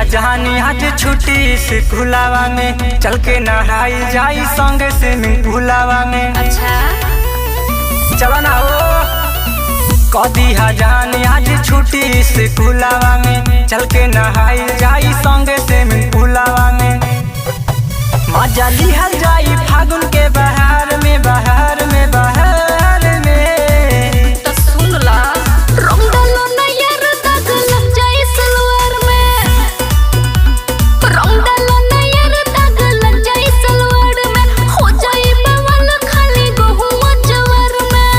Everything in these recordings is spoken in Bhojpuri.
जहानी आज छुट्टी स्कूलावा में चल के नहाई जाई संगे स्विमिंग पूलावा में। अच्छा चलो ना हो कदी जहानी आज छुट्टी स्कूलावा में चल के नहाई जाई संगे स्विमिंग पूलावा में। मजा लिहल जाई फागुन के बहार में बहार में बहार में। तो सुन ला रंग डालो ना यार दाग लग जाए सलवार में। रंग डालो ना यार दाग लग जाए सलवार में। हो जाए बवाल खाली गहुआ जवार में।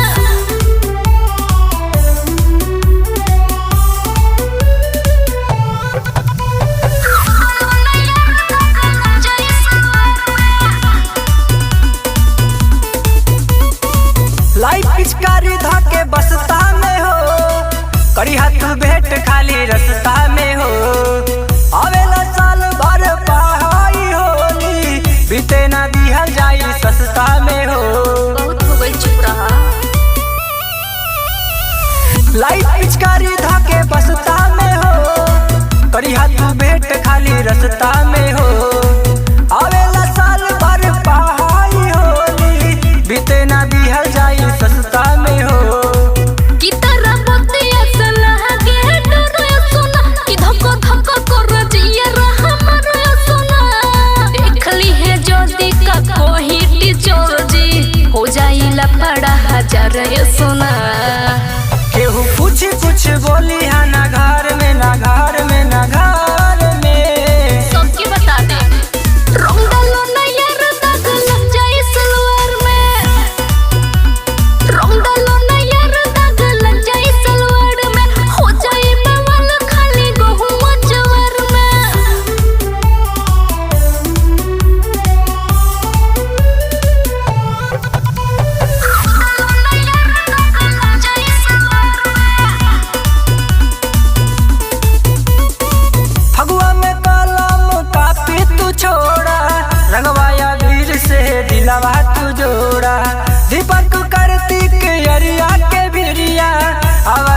लाइफ पिचकारी धाके बसता में हो करी हाथ भेंट खाली रस्ता में हो। आवेला साल भर पहाई होली बीते ना दिहल जाई सस्ता में हो। बहुत हो गई चुप रहा। लाइफ पिचकारी धाके बसता में हो करी हाथ भेंट खाली रस्ता में हो। आवेला साल भर पहाई होली बीते ना दिहल जाई सस्ता में हो। की तरह बतिया सलाह के डरो सुना कि धक्का धक्का कर जिया रहा मरो सुना। देख ली है जोदी का कोई टीचर जी हो जाई लफड़ा हजार ये सुना। केहू पूछ कुछ बोली है ना घर में ना घर में ना घर में। सबके बता दे रंग डालो ना यार दाग लग जाए सलवार में। रंग डालो ना यार दाग लग जाए सलवार में। हो जाए बवाल खाली गहुआ जवार में। फगुआ में कलम कापी तू छोड़ा रंगवाया वीर से दिलवा तू जोड़ा। दीपक कार्तिक अरिया के भिरिया आवा